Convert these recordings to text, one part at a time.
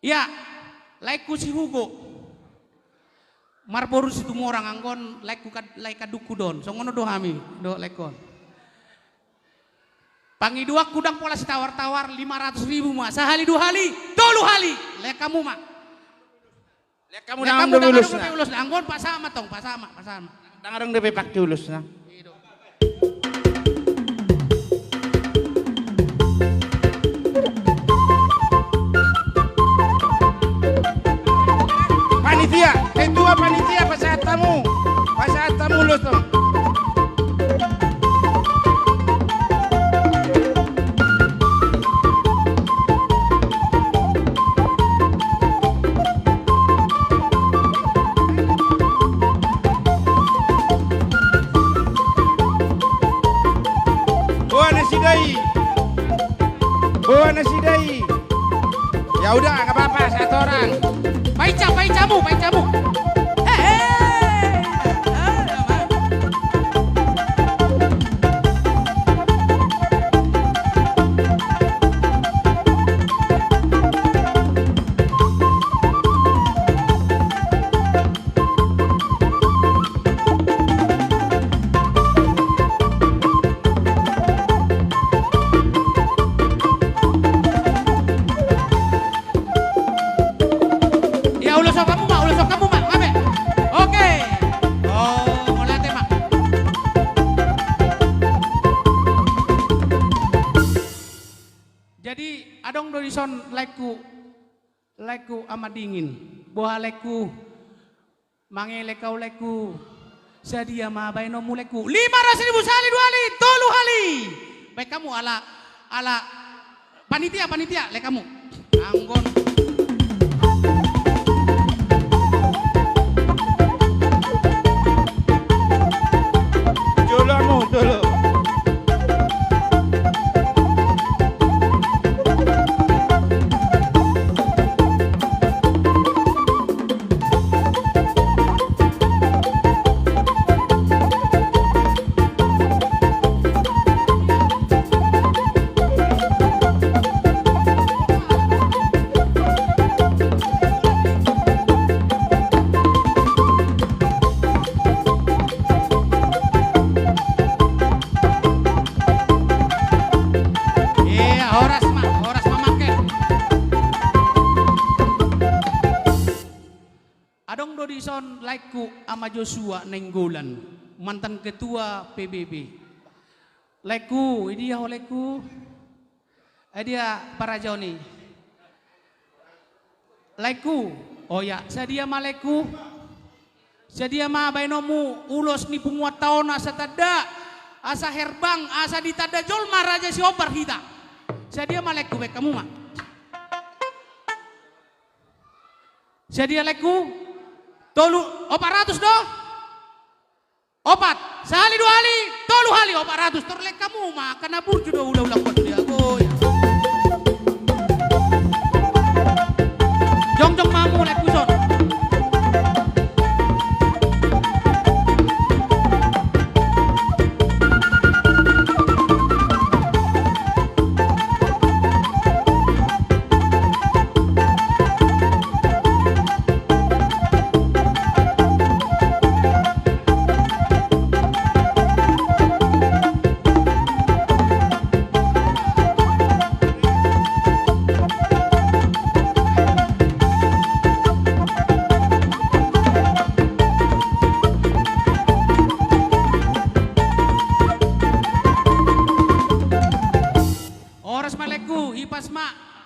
Ya, laiku si Hugo. Marborus itu orang anggon laika duku don. So ngono do hami do laikon. Pangi dua kudang pola si tawar-tawar 500.000 mak. Sahali 2 hali, 3 hali. Lek kamu mak. Lek kamu nang ulus na. Anggon pasama tong, pasama. Dangarang DP pak ulus na. Panitia, ketua panitia pasaat tamu ulus dong. Bawa nasi dai. Ya udah, nggak apa-apa, 1 orang. Baik camu. Ulos kamu mak, ngabe? Oke. Oh, mulai mak. Jadi adong dorison laiku amat dingin. Boha laiku mangele kau laiku. Sadia ma bainomu laiku 500.000 sali 2 hali, 3 hali. Baik kamu ala panitia lek kamu. Anggon. Dulu. Adong dodison laiku ama Joshua Nenggolan, mantan ketua PBB. Laiku, ini ya laiku. Dia para Joni. Laiku, oh ya, sadia malaiku. Sadia ma bainomu ulos ni punguat tahun asa tada, asa herbang, asa ditada jol maraja si opar hita. Sadia malaiku baik kamu mak. Sadia laiku. Tolu 400 do. 4 sehali 2 hali, 3 hali 400 terlek kamu mah kana burju do ulah kuat dia goy. Jong mamu lek kuson.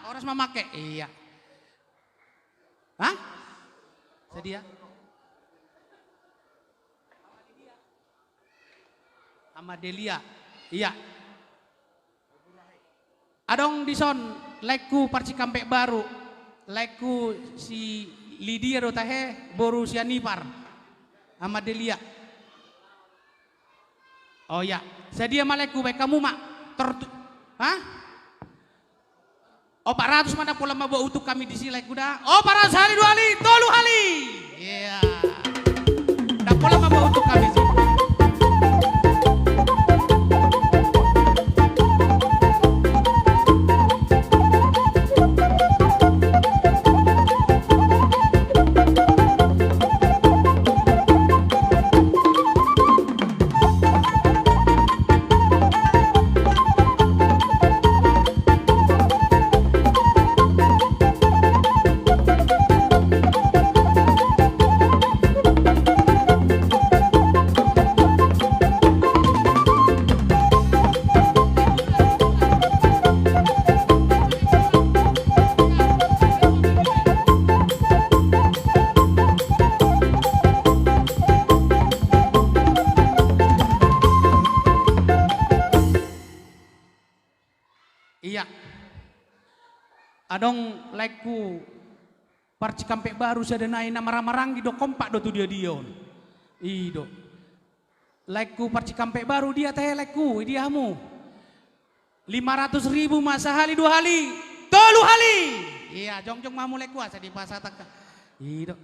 Oras mamake. Iya. Hah? Sedia? Amadelia. Iya. Adong dison laiku parci kampek baru. Laiku si Lydia rotahe boru si Anipar. Amadelia. Oh ya, sedia malaiku baik kamu mak. Hah? Oh 400 mana pola mabu untuk kami di sini kuda. Oh 400 hari 2 hari, 3 hari. Iya. Dah pola mabu untuk kami sih. Iya. Adong laiku parci kampe baru sadenai na marang-marang do kompak do tu dia dion. Ido. Laiku parci kampe baru dia teh laiku diamu. 500.000 masa hali 2 hali. Tolu hali. Iya, jong mamu laiku asa di pasar tak. Ido.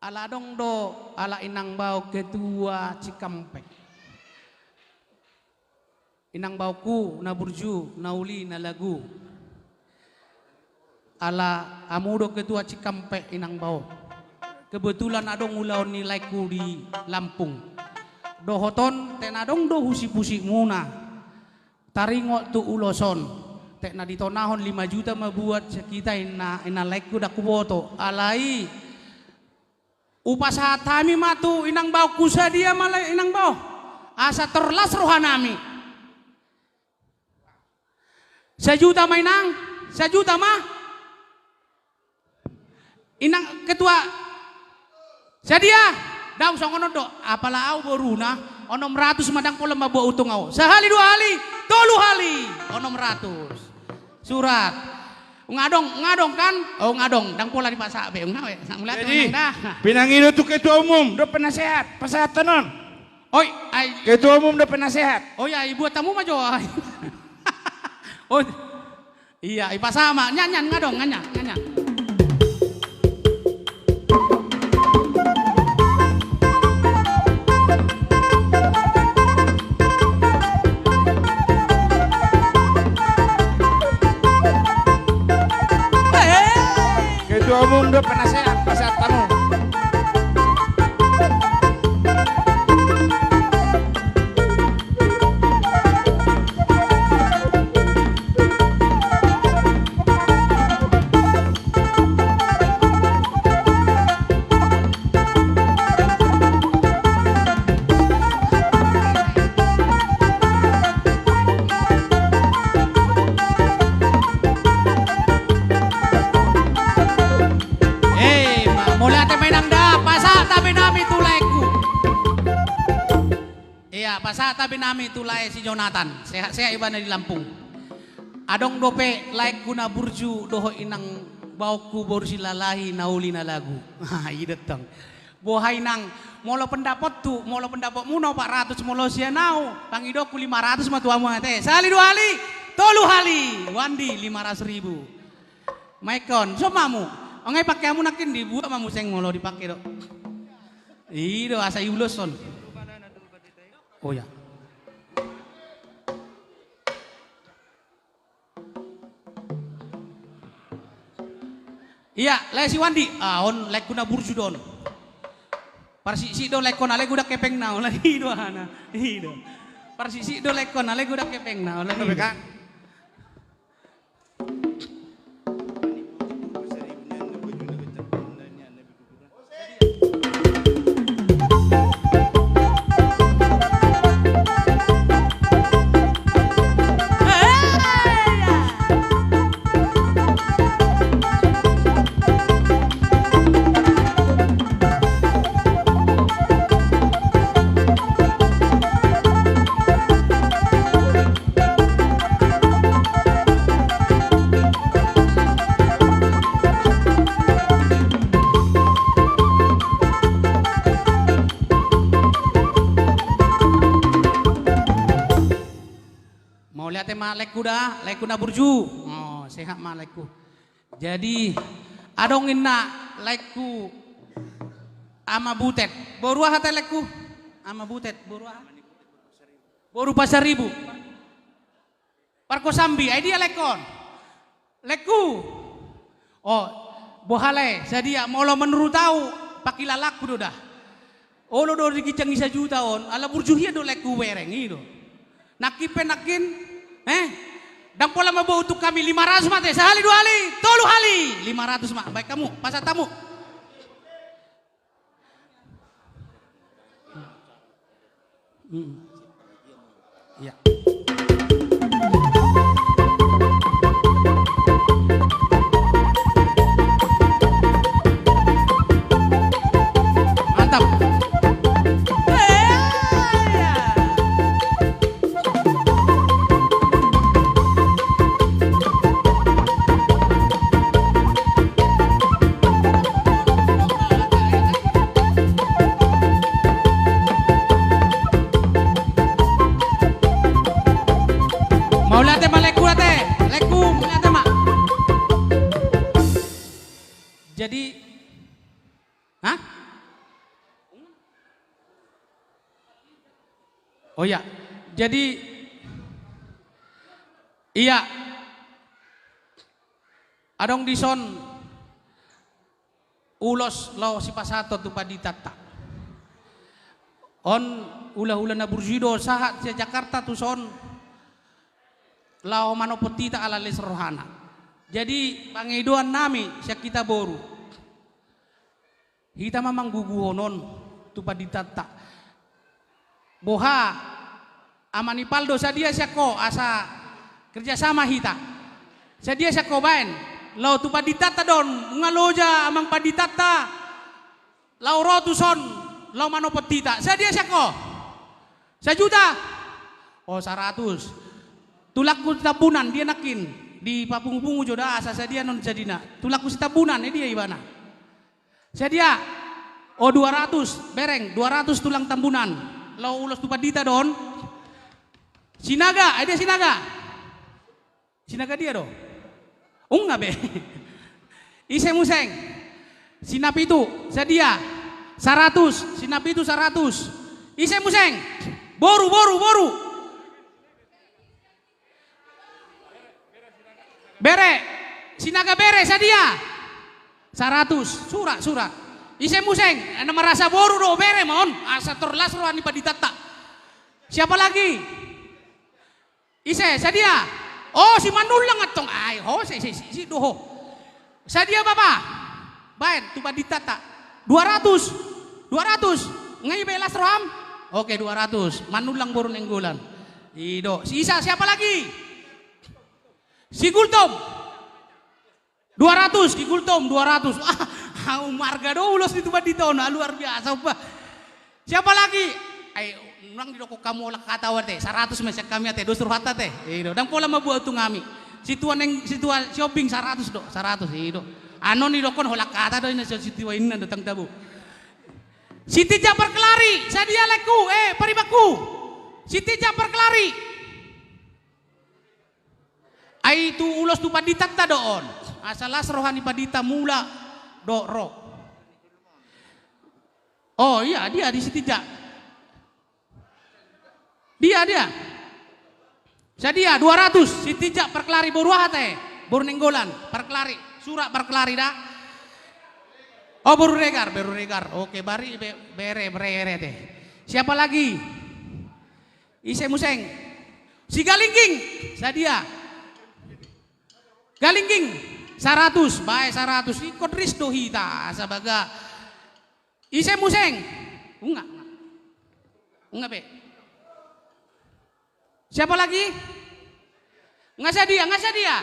Aladong do ala inang bau ketua Cikampek. Inang bauku na burju na uli na lagu. Ala amudo ketua Cikampek inang bau. Kebetulan adong ulaon nilaiku di Lampung. Dohoton tenadong do husi-pusi muna. Taringo tu uloson. Tek na ditonahon 5 juta mabuat kita ina laiku da kuboto. Alai upasaha tami matu inang bau kusa dia malah inang bau asa terlas rohanami 1 juta mainang 1 juta mah inang ketua sadia daw songono do apalah au boruna onom 100 madang pola mabuah utung au sehali 2 hali 3 hali onom 100 surat ngadong kan? Oh ngadong, dang pola di pasak be ngawe. Jadi, pinangilo tu ketua umum, do penasehat, pasahat tanon. Oi, ketua umum do penasehat. Oh ya, ibu tamu mah jo. Oh, iya, ipa sama, nyanyan ngadong, nyanyan. Ketua umum do penasehat pasahat tanon. Pasal tapi nami tulai si Jonathan sehat-sehat ibana di Lampung adong dope like kuna burju doho inang bauku borsi lalahi nauli na lagu idetang bohai nang molo pendapat tu molo pendapat muno 400 molo sianau pangidoku 500 matuamu teh sehali 2 hali 3 hali wandi 500.000 maikon so mamu ongai pakai amu nakin dibuat mamu seng molo dipakai do ido asa yuloson. Oh ya. Iya, lesi wandi. On lek kuna burju don. Parsisi do lek kona lek udah kepeng na lagi do ana. Ido. Parsisi do lek kona lek udah kepeng na lagi. mak leku na burju. Oh, sehat mak leku. Jadi adongin na leku ama butet. Boruah hate leku ama butet. Boru pasar ribu. Parko sambi, ai dia lekon. Leku. Oh, bohale, sadia molo menurut tahu pakilalaku do dah. Olo do dikicang isa juta on, ala burjuhia do leku wereng itu. Nakin, dan pola mau untuk kami 500 mate, sehali 2 kali, 3 kali, 500 mak. Baik kamu, pasar tamu. Ya. Mantap. Mau lihat leku lihat mak. Jadi, hah? Oh ya, jadi, iya, adong dison ulos lo si pasato tu paditata. On ulah na burjido sahat si Jakarta tu son. Lao manopotita ala les rohana. Jadi pangiduan nami siya kita boru. Hita mamang guguhonon tupa ditata. Boha amanipaldo sa dia siya ko asa kerjasama hita. Sa dia siya ko bain. Lao tupa ditata don ngaloja amang paditata. Lao rotuson lao manopotita. Sa dia siya ko. Sa juta. Oh 100. Tulaku tabunan dia nakin di papung-pungu joda asa sadia non jadina. Tulaku si tabunan dia ibana. Sadia oh 200 bereng 200 tulang tambunan. Lau ulos tupadita don. Sinaga, ada sinaga. Sinaga dia do. Unga be. Ise museng. Sinapitu sadia 100, sinapitu 100. Ise museng. Boru. Bere, sinaga bere sadia 100 surat. Ise museng, ana merasa boru do bere mon, asa torlas roani paditata. Siapa lagi? Ise sadia. Oh si manulang atong ay ho si doho. Sadia bapa. Baik tu paditata 200 ngai belas roam. Oke 200 manulang boru nenggolan. Ido, sisa siapa lagi? Si Gultom 200, si Gultom 200. Marga do ulos itu badito na luar biasa ba. Siapa lagi? Ay nang didoko kamu olah kata wate 100 mesek kami ate dosur hata teh. Ido dan pola mabuat tu ngami. Situan shopping 100 do, 100 ido. Anon didokon olah kata do ina situan ini datang tabu. Siti Japar Kelari, sadia leku paribaku. Siti Japar Kelari. Ai tu ulos tu paditata doon. Asalas rohani padita mula do ro. Oh iya dia di situ ja. Dia. Sadia 200 Siti Jak perkelari boruah teh. Boru nenggolan perkelari, surat perkelari dah. Oh boru regar. Oke bari bere teh. Siapa lagi? Ise museng. Si Galingging. Sadia. Galingging 100, baik 100 ikut risdo hita sabaga. Ise museng. Enggak be. Siapa lagi? Nggak dia.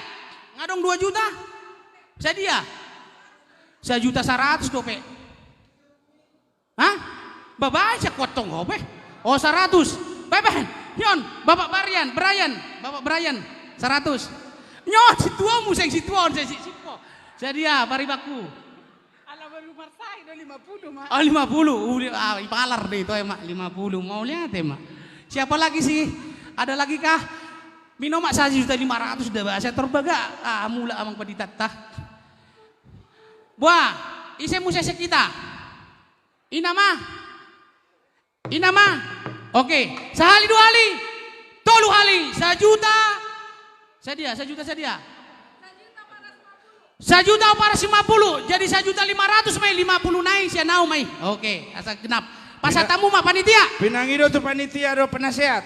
Ngadong 2 juta. Sadia. 1.100.000 dope. Hah? Bapak aja kotong hope. Oh 100. Bapak, nyon, Bapak Brian 100. Nyon, si tua museng si tua on si po. Sadia paribaku. Ala baru marsai do 50 mak. Oh 50. Ipalar deh itu emak 50. Mau lihat emak. Siapa lagi sih? Ada lagi kah? Minum mak 1.500.000 dah bahasa terbaga. Mula amang paditata. Buah, isi musese kita. Inama. Oke, sehali 2 hali. Tolu hali, 1 juta. Sedia. 1 juta para 50. Jadi 1.500.000 mai 50 naik sia nau mai. Oke, asal genap. Pasatamu mak panitia. Pinangido tu panitia do penasehat.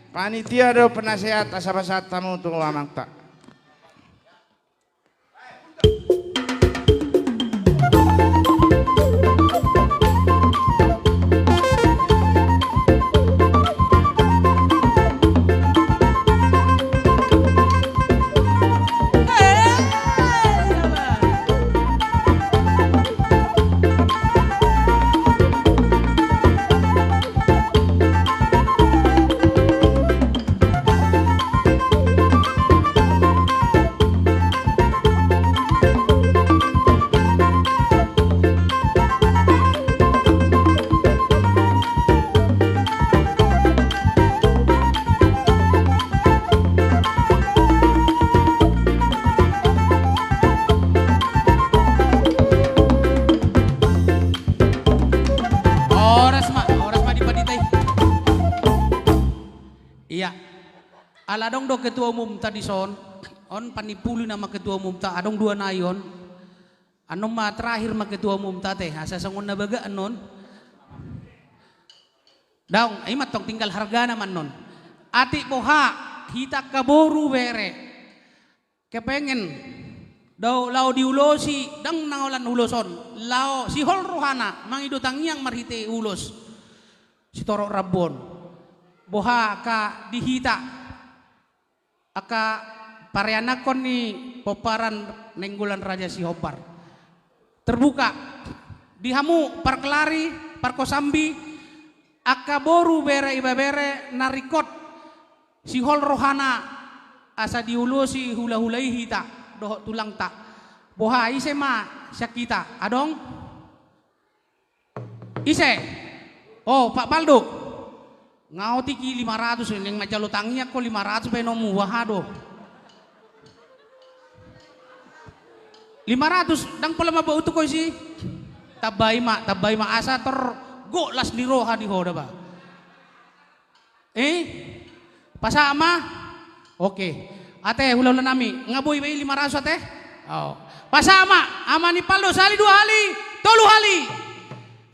Panitia do penasehat asa tamu tu amang tak. Iya. Aladong do ketua umum tadi son. On panipuli nama ketua umum ta adong 2 nayon. Anom ma terakhir ma ketua umum ta teh asa sangun na baga anon. Daong ay matong tinggal harga naman non. Ati boha hita kaboru bere. Kepengen daw lao diulosi dang nangolan uloson. Lao si hol rohana mangidutang yang marhite ulos. Si torok rabon. Boha ka dihita aka pareanakon ni poparan nenggulan raja si Hopar terbuka dihamu parkelari parkosambi aka boru bere iba bere narikot si hol rohana asa diulusi hula-hulai hita doh tulang tak boha ise ma syakita adong ise oh Pak Baldo ngau tiki 500 yang macalo tangi ako 500 pa nomu wahado 500 dang pala mabau tu ko si tabay ma asa ter go las ni roha di hoda ba pasama oke ate hula-hula nami ngaboy ba 500 ate oh pasama ama ni Paldo sali 2 hali tolu hali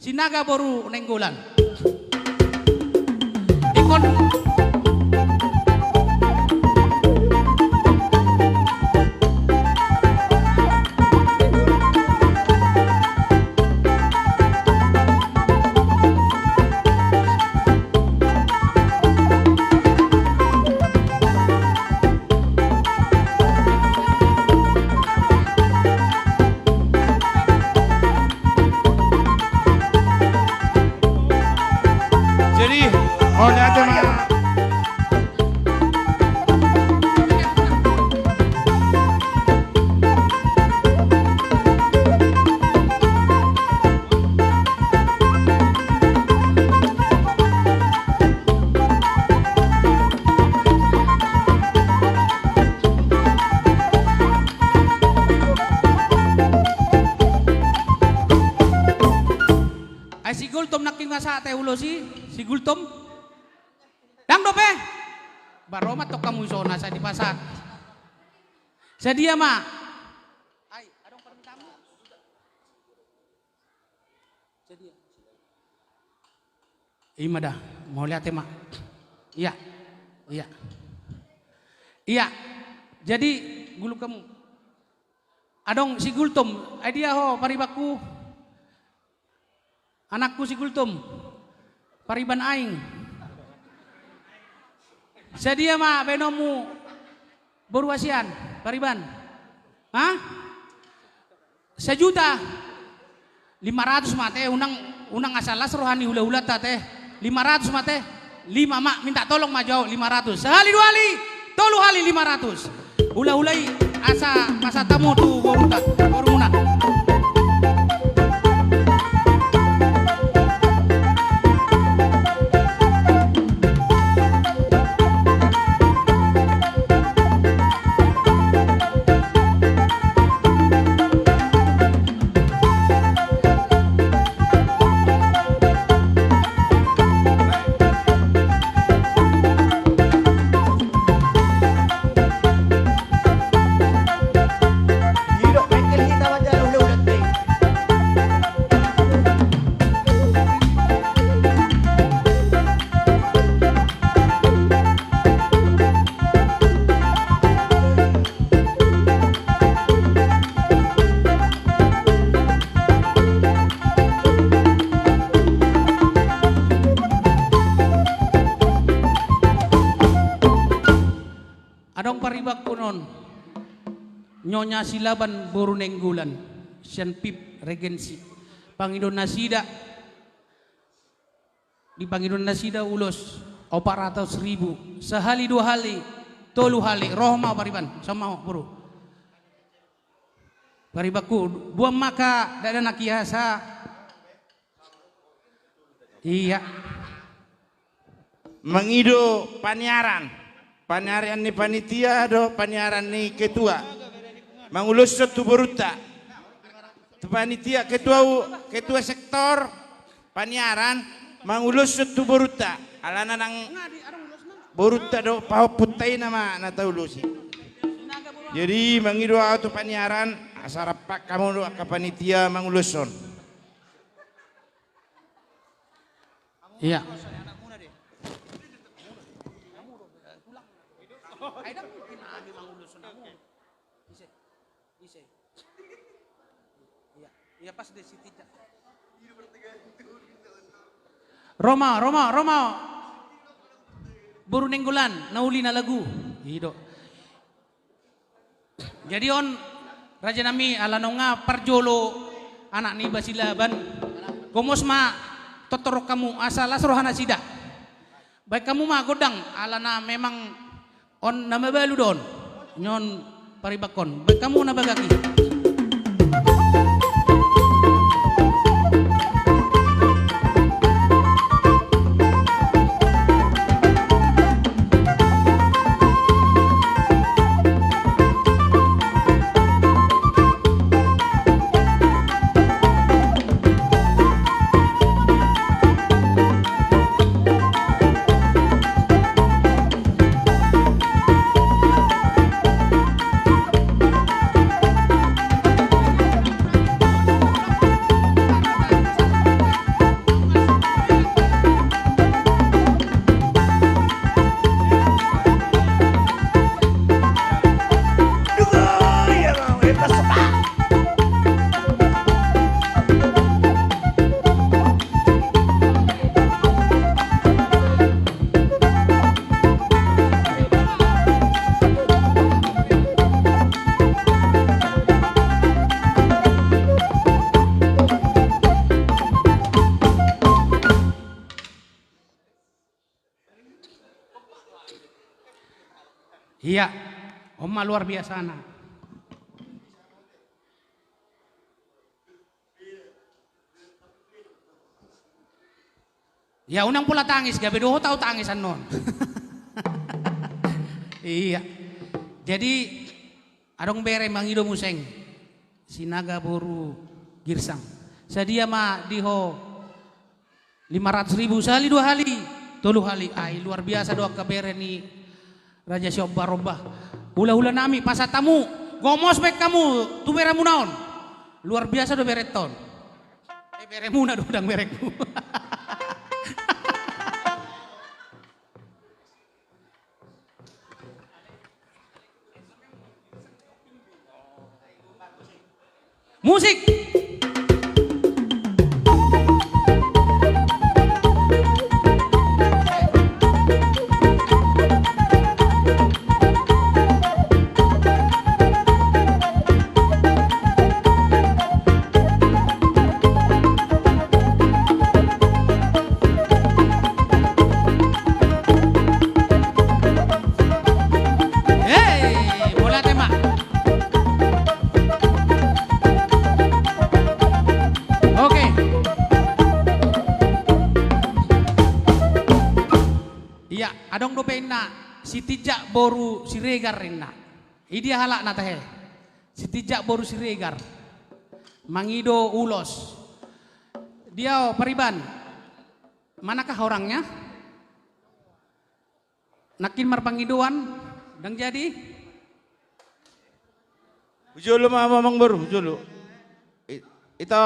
sinaga baru nenggolan ikon si Gultom naking nga te ulo si Gultom dang dope baromat to kamu sona sa di pasat sa dia ma ay adong permintaanmu sa dia imada mau lihat ma iya jadi gulu kamu adong si Gultom ay dia ho paribaku anakku si Gultom pariban aing sedia ma benomu berwasian pariban 1 juta 500 mate unang asalas rohani hula-hula teh 500 mate 5 mak minta tolong majau 500 sehali 2 hali tolu hali 500 hula-hulai asa masa tamu tu boruna non. Nyonya Silaban Boru Nenggulan. Sian Pip Regensi. Pangidon Nasida. Di Pangidon Nasida ulos 400.000. Sehali 2 hali. 3 hali. Rohma pariban. Sama bro. Paribaku. Buang maka. Dada nakiasa. Iya. Mengido paniaran. Paniaran ni panitia do paniaran ni ketua. Mangulus tu beruta. Tu panitia ketua sektor paniaran mangulus tu beruta. Alana nang beruta do pau putai nama na taulusi. Jadi mengido tu paniaran asarapak kamu do ka panitia manguluson. Iya. Iya pas di situ. Roma. Boru Nenggulan, nauli na lagu. Hido. Jadi on Raja nami alanonga parjolo anak ni Basilaban. Gomos ma totorok kamu asal asrohana sida. Baik kamu mah godang alana memang on nama balu don. Nyon paribakon. Baik kamu na bagaki. Iya, Oma luar biasa anak. Ya unang pula tangis, gabi doho tahu tangisan non. Iya. Jadi adong bere mangido museng. Sinaga Boru Girsang. Sadia ma diho 500.000 sehali 2 hali, 3 hali. Ai luar biasa doa kabere ni Raja Syobah Robah. Hula-hula nami pasatamu. Gomos baik kamu tu beremu naon. Luar biasa do bereton. Beremu na do dang berekmu. Musik. Adong do pena si tijak Boru Siregar rena. Idia halak na tahe. Si tijak Boru Siregar. Mangido ulos. Dia pariban. Manakah orangnya? Nakin marpangidoan dang jadi. Ujulu mamang Boru, ujulu. Ito.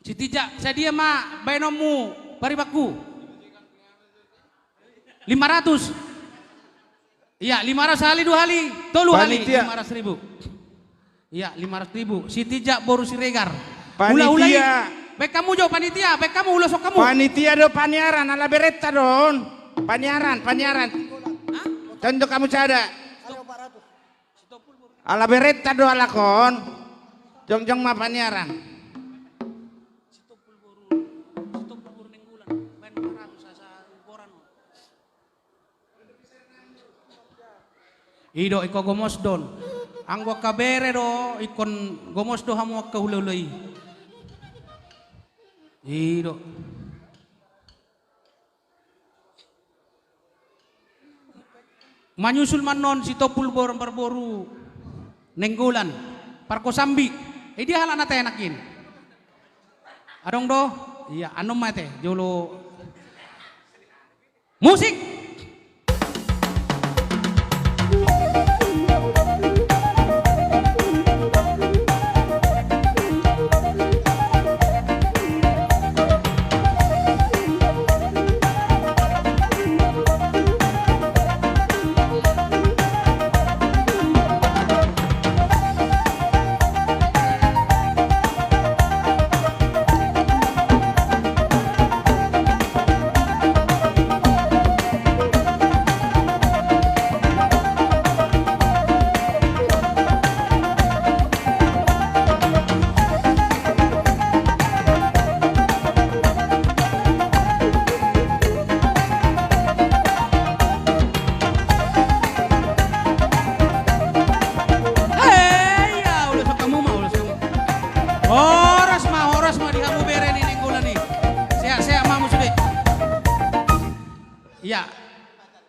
Si tijak sadia ma bainomu paribaku. 500. Iya, 500 hali 2 hali, 3 hali 500.000. Iya, 500.000. Si tijak Boru Siregar. Panitia. Baik kamu jo panitia, baik kamu ulah sok kamu. Panitia do paniaran ala beretta don. Paniaran. Hah? Contoh kamu cada. Ala bereta do ala kon. Jong ma paniaran. Ido iko gomos don. Anggo kabere do ikon gomos do hamu ka hululai. Ido. Manyusul manon si topul borong berboru nenggolan parko sambi dia halak nate enakin adong do iya anom mate jolo musik. Horas mah dihamu bere ni nenggolan ni. Saya mamu sudah. Iya.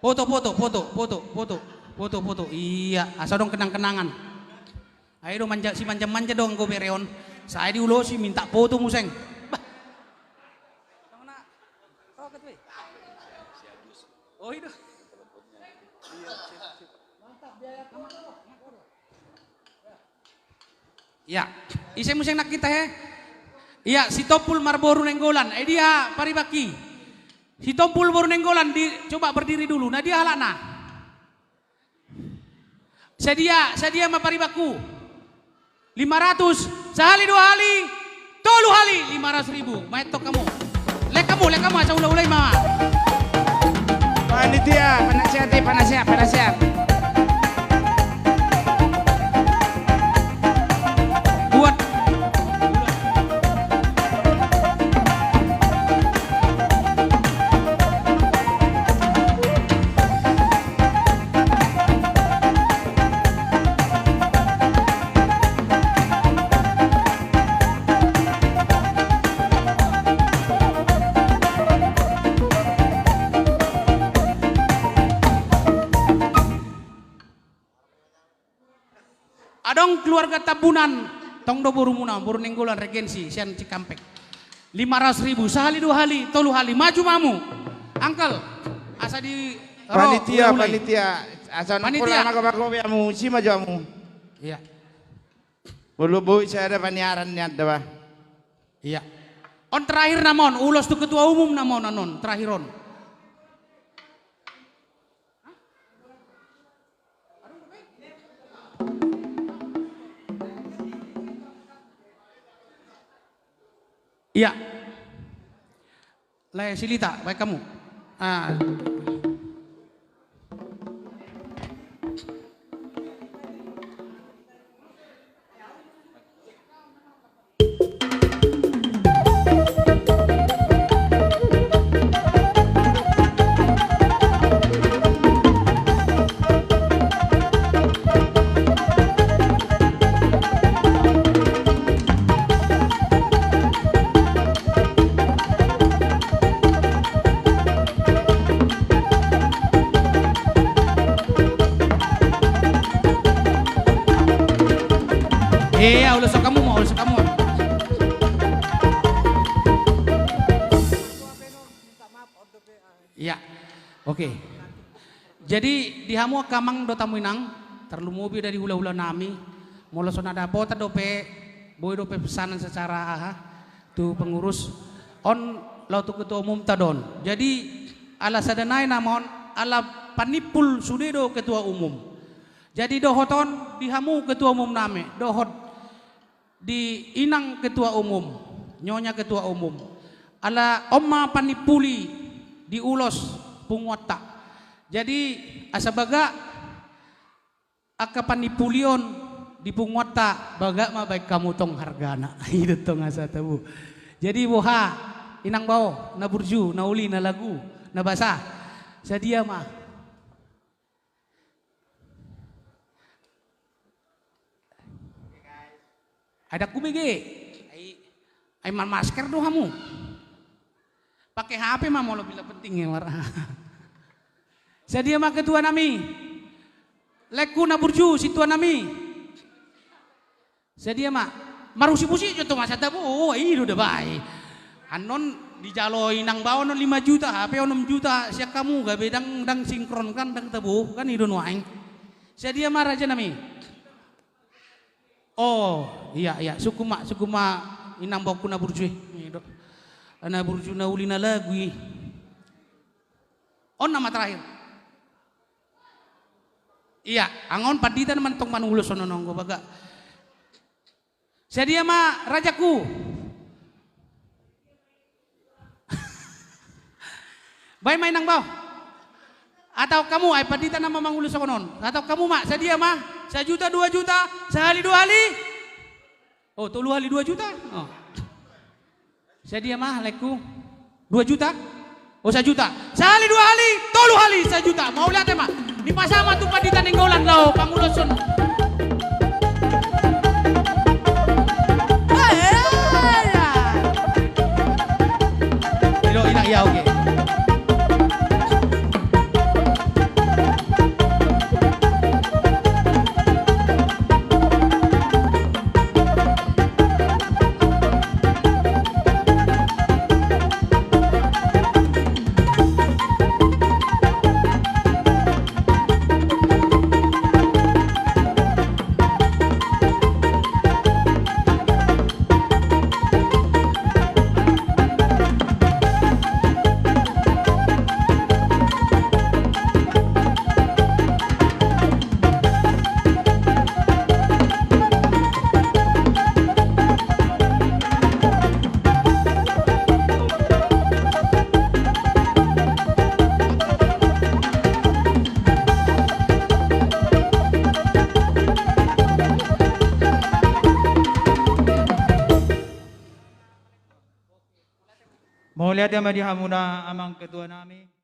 Foto. Iya, asal dong kenang-kenangan. Ayo dong manja dong go bereon. Saya diulosi minta foto museng. Bah. Oh itu. Ya, isi museng nak kita he. Iya, si Topul Marboru nenggolan. Dia paribaki. Si Topul baru nenggolan coba berdiri dulu. Nah dia halana. Sedia ma paribaku. 500 sehali 2 hali. Tolu hali 500.000. Maetok kamu. Lek kamu asa ulai mama. Panitia, penasihat. Buat adong keluarga tabunan tong do boru nenggolan regensi sian Cikampek 500.000 sehali 2 hali tolu hali maju mamu angkel asa di Panitia asa Panitia. pula mago yamu si majamu. Iya Bulu bu saya ada paniaran niat dah. iya on terakhir namon ulos tu ketua umum namon anon terakhiron. Iya. Lai silita, baik kamu. Ulos kamu. Iya. Oke. Jadi dihamu kamang do tamuinang terlumubi dari hula-hula nami. Molo sonada pota dope boy dope pesanan secara tu pengurus on lau tu ketua umum tadon. Jadi ala sadanai namon ala panipul sudedo ketua umum. Jadi dohoton dihamu ketua umum name dohot di inang ketua umum, nyonya ketua umum, ala omma panipuli di ulos punguata, Jadi asabaga akapan nipulion di pungwata baga ma baik kamu tong hargana. Itu tong asa tabu. Jadi boha inang bau na burju na uli na lagu na basa. Sadia mah. Ada kubege. Ai man masker doh kamu. Pakai HP mah mau lebih penting ya warna. Sadia mah ketua nami. Leku na burju si tua nami. Sadia mah marusi-pusi contoh masa tabu. Oh, itu udah baik. Anon dijaloi nang bawa non 5 juta, HP 6 juta. Siap kamu gak bedang dang sinkron kan dang tabu kan itu nuaing. Sadia mah raja nami. Oh, iya sukuma inang bawa kuna burju. Ana burju na uli na lagu. On nama terakhir. Iya, angon padita naman tong manulus ono nonggo baga. Sadia mah rajaku. Baik main nang baw. Atau kamu ay padita nama mangulus onon. Atau kamu mak sadia mah 1 juta 2 juta, sehali 2 hali. Oh, 3 hali 2 juta. Oh. Sadia mah leku 2 juta. Oh 1 juta. Sehali 2 hali, 3 hali 1 juta. Mau lihat mah. Di pasama tu padita nenggolan lau pangulusun. Ilo ina iya oke. Mau lihat ya madi hamuna amang ketua nami.